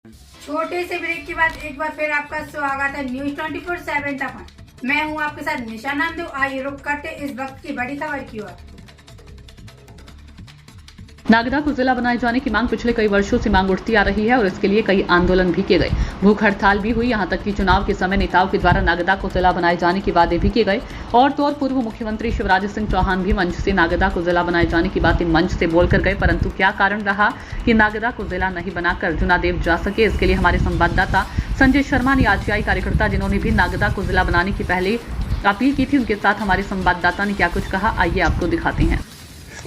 छोटे से ब्रेक के बाद एक बार फिर आपका स्वागत है न्यूज 24/7 तक। मैं हूं आपके साथ निशा नामदेव। आइए रुक करते इस वक्त की बड़ी खबर की ओर। नागदा को जिला बनाए जाने की मांग पिछले कई वर्षों से मांग उठती आ रही है और इसके लिए कई आंदोलन भी किए गए, भूख हड़ताल भी हुई। यहां तक कि चुनाव के समय नेताओं के द्वारा नागदा को जिला बनाए जाने के वादे भी किए गए और तो और पूर्व मुख्यमंत्री शिवराज सिंह चौहान भी मंच से नागदा को जिला बनाए जाने की बातें मंच से बोलकर गए। परंतु क्या कारण रहा कि नागदा को जिला नहीं बनाकर जुनादेव जा सके, इसके लिए हमारे संवाददाता संजय शर्मा ने आरटीआई कार्यकर्ता जिन्होंने भी नागदा को जिला बनाने की पहले अपील की थी, उनके साथ हमारे संवाददाता ने क्या कुछ कहा, आइए आपको दिखाते हैं।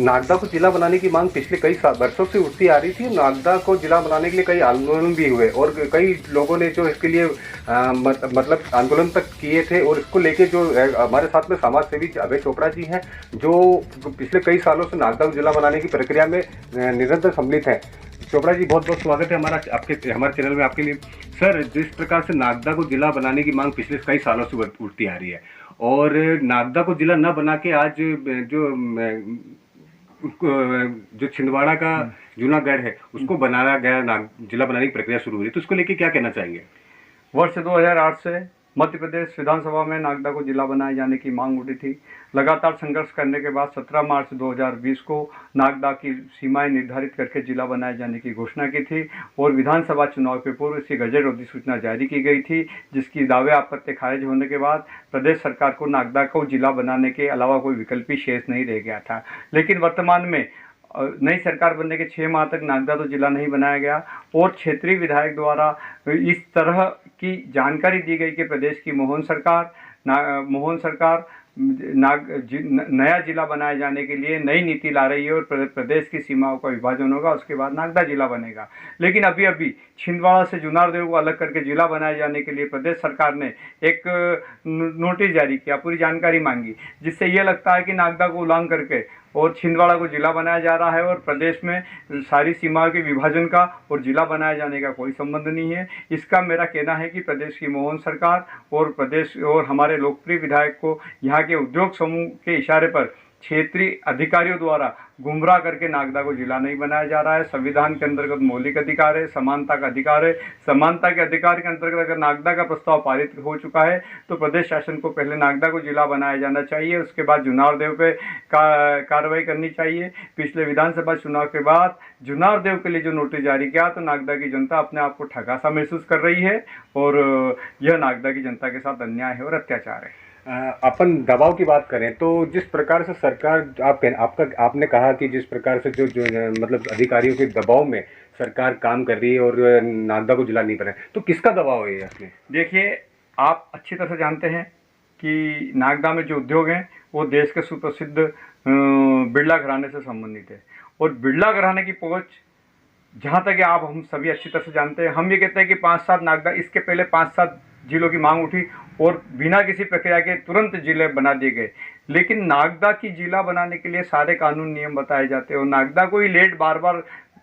नागदा को जिला बनाने की मांग पिछले कई वर्षों से उठती आ रही थी। नागदा को जिला बनाने के लिए कई आंदोलन भी हुए और कई लोगों ने जो इसके लिए मतलब आंदोलन तक किए थे। और इसको लेके जो हमारे साथ में समाज सेवी अभय चोपड़ा जी हैं, जो पिछले कई सालों से नागदा को जिला बनाने की प्रक्रिया में निरंतर सम्मिलित हैं। चोपड़ा जी, बहुत बहुत स्वागत है हमारे चैनल में आपके लिए। सर, जिस प्रकार से नागदा को जिला बनाने की मांग पिछले कई सालों से उठती आ रही है और नागदा को जिला न बना के आज जो छिंदवाड़ा का जूनागढ़ है उसको बनाया गया, जिला बनाने की प्रक्रिया शुरू हुई, तो उसको लेके क्या कहना चाहेंगे? वर्ष 2008 से मध्य प्रदेश विधानसभा में नागदा को जिला बनाए जाने की मांग उठी थी। लगातार संघर्ष करने के बाद 17 मार्च 2020 को नागदा की सीमाएं निर्धारित करके जिला बनाए जाने की घोषणा की थी और विधानसभा चुनाव के पूर्व इसकी गजट अधिसूचना जारी की गई थी, जिसकी दावे आपत्ति खारिज होने के बाद प्रदेश सरकार को नागदा को जिला बनाने के अलावा कोई विकल्प शेष नहीं रह गया था। लेकिन वर्तमान में नई सरकार बनने के 6 माह तक नागदा तो जिला नहीं बनाया गया और क्षेत्रीय विधायक द्वारा इस तरह की जानकारी दी गई कि प्रदेश की मोहन सरकार नया जिला बनाए जाने के लिए नई नीति ला रही है और प्रदेश की सीमाओं का विभाजन होगा, उसके बाद नागदा जिला बनेगा। लेकिन अभी छिंदवाड़ा से जुनारदेव को अलग करके जिला बनाए जाने के लिए प्रदेश सरकार ने एक नोटिस जारी किया, पूरी जानकारी मांगी, जिससे ये लगता है कि नागदा को उल्लंघन करके और छिंदवाड़ा को जिला बनाया जा रहा है और प्रदेश में सारी सीमाओं के विभाजन का और जिला बनाए जाने का कोई संबंध नहीं है। इसका मेरा कहना है कि प्रदेश की मोहन सरकार और हमारे लोकप्रिय विधायक को यहाँ के उद्योग समूह के इशारे पर क्षेत्रीय अधिकारियों द्वारा गुमराह करके नागदा को जिला नहीं बनाया जा रहा है। संविधान के अंतर्गत मौलिक अधिकार है, समानता का अधिकार है। समानता के अधिकार के अंतर्गत अगर नागदा का प्रस्ताव पारित हो चुका है तो प्रदेश शासन को पहले नागदा को जिला बनाया जाना चाहिए, उसके बाद जुनारदेव पे कार्रवाई करनी चाहिए। पिछले विधानसभा चुनाव के बाद जुनारदेव के लिए जो नोटिस जारी किया तो नागदा की जनता अपने आप को ठगा सा महसूस कर रही है और यह नागदा की जनता के साथ अन्याय है और अत्याचार है। अपन दबाव की बात करें तो जिस प्रकार से सरकार आपने कहा कि जिस प्रकार से जो मतलब अधिकारियों के दबाव में सरकार काम कर रही है और नागदा को जिला नहीं बना, तो किसका दबाव है इसमें? देखिए, आप अच्छी तरह से जानते हैं कि नागदा में जो उद्योग हैं वो देश के सुप्रसिद्ध बिरला घराने से संबंधित है और बिरला घराने की पहुँच जहाँ तक आप हम सभी अच्छी तरह से जानते हैं। हम ये कहते हैं कि 5-7 नागदा, इसके पहले 5-7 जिलों की मांग उठी और बिना किसी प्रक्रिया के तुरंत जिले बना दिए गए। लेकिन नागदा की जिला बनाने के लिए सारे कानून नियम बताए जाते हैं और नागदा को ही लेट बार बार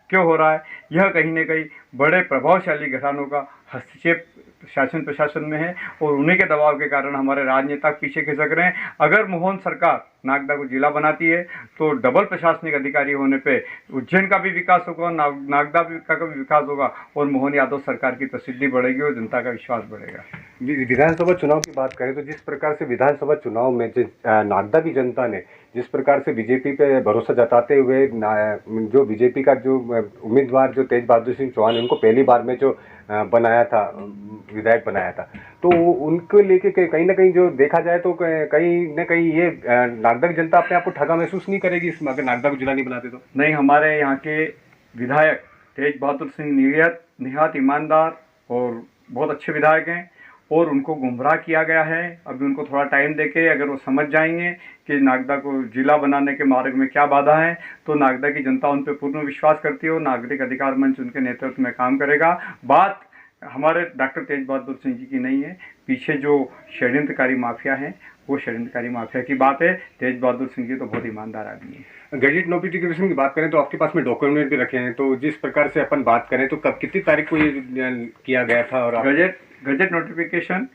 क्यों हो रहा है, यह कहीं न कहीं बड़े प्रभावशाली घरानों का हस्तक्षेप शासन प्रशासन में है और उन्हीं के दबाव के कारण हमारे राजनेता पीछे खिसक रहे हैं। अगर मोहन सरकार नागदा को जिला बनाती है तो डबल प्रशासनिक अधिकारी होने पे उज्जैन का भी विकास होगा, नागदा का भी विकास होगा और मोहन यादव सरकार की प्रसिद्धि बढ़ेगी और जनता का विश्वास बढ़ेगा। विधानसभा चुनाव की बात करें तो जिस प्रकार से विधानसभा चुनाव में नागदा की जनता ने जिस प्रकार से बीजेपी पे भरोसा जताते हुए जो बीजेपी का जो उम्मीदवार जो तेज बहादुर सिंह चौहान, उनको पहली बार में जो बनाया था, विधायक बनाया था, तो उनको लेके कहीं ना कहीं जो देखा जाए तो कहीं ना कहीं ये नागदा की जनता अपने आप को ठगा महसूस नहीं करेगी इसमें अगर नागदा को जिला नहीं बनाते तो? नहीं, हमारे यहाँ के विधायक तेज बहादुर सिंह निहात ईमानदार और बहुत अच्छे विधायक हैं और उनको गुमराह किया गया है। अभी उनको थोड़ा टाइम देके अगर वो समझ जाएंगे कि नागदा को जिला बनाने के मार्ग में क्या बाधा है तो नागदा की जनता उन पर पूर्ण विश्वास करती है और नागरिक अधिकार मंच उनके नेतृत्व में काम करेगा। बात हमारे डॉक्टर तेज बहादुर सिंह जी की नहीं है, पीछे जो षड्यंत्रकारी माफिया है वो षड्यंत्रकारी माफिया की बात है। तेज बहादुर सिंह जी तो बहुत ईमानदार आदमी है। गजट नोटिफिकेशन की बात करें तो आपके पास में डॉक्यूमेंट भी रखे हैं, तो जिस प्रकार से अपन बात करें तो कब कितनी तारीख को ये किया गया था? और गजट नोटिफिकेशन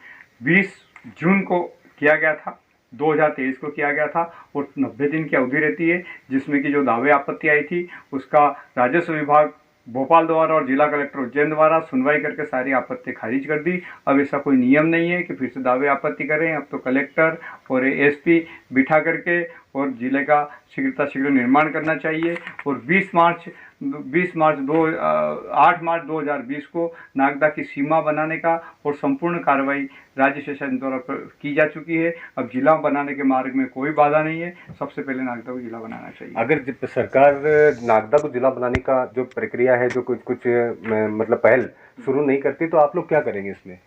20 जून को किया गया था, 2023 को किया गया था और 90 दिन की अवधि रहती है, जिसमें कि जो दावे आपत्ति आई थी उसका राजस्व विभाग भोपाल द्वारा और जिला कलेक्टर उज्जैन द्वारा सुनवाई करके सारी आपत्ति खारिज कर दी। अब ऐसा कोई नियम नहीं है कि फिर से दावे आपत्ति करें। अब तो कलेक्टर और एसपी बिठा करके और जिले का शीघ्र निर्माण करना चाहिए और 8 मार्च 2020 को नागदा की सीमा बनाने का और संपूर्ण कार्रवाई राज्य शासन द्वारा की जा चुकी है। अब जिला बनाने के मार्ग में कोई बाधा नहीं है। सबसे पहले नागदा को जिला बनाना चाहिए। अगर सरकार नागदा को जिला बनाने का जो प्रक्रिया है, जो कुछ मतलब पहल शुरू नहीं करती, तो आप लोग क्या करेंगे इसमें?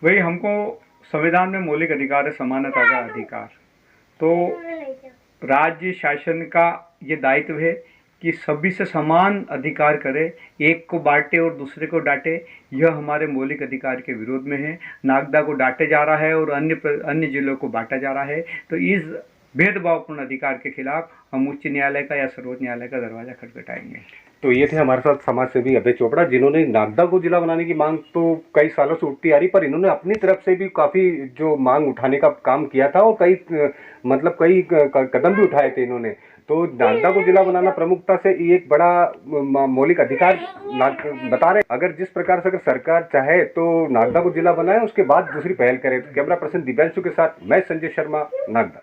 वही, हमको संविधान में मौलिक अधिकार है, समानता का अधिकार। तो राज्य शासन का ये दायित्व है कि सभी से समान अधिकार करे, एक को बांटे और दूसरे को डांटे। यह हमारे मौलिक अधिकार के विरोध में है। नागदा को डांटे जा रहा है और अन्य जिलों को बांटा जा रहा है। तो इस भेदभावपूर्ण अधिकार के खिलाफ हम उच्च न्यायालय का या सर्वोच्च न्यायालय का दरवाजा खटखटाएंगे। तो ये थे हमारे साथ समाज सेवी अभय चोपड़ा, जिन्होंने नागदा को जिला बनाने की मांग तो कई सालों से उठती आ रही, पर इन्होंने अपनी तरफ से भी काफी जो मांग उठाने का काम किया था और कई कदम भी उठाए थे इन्होंने। तो नागदा को जिला बनाना प्रमुखता से एक बड़ा मौलिक अधिकार बता रहे। अगर जिस प्रकार से अगर सरकार चाहे तो नागदा को जिला बनाए, उसके बाद दूसरी पहल करे। तो कैमरा पर्सन दिव्यांशु के साथ मैं संजय शर्मा, नागदा।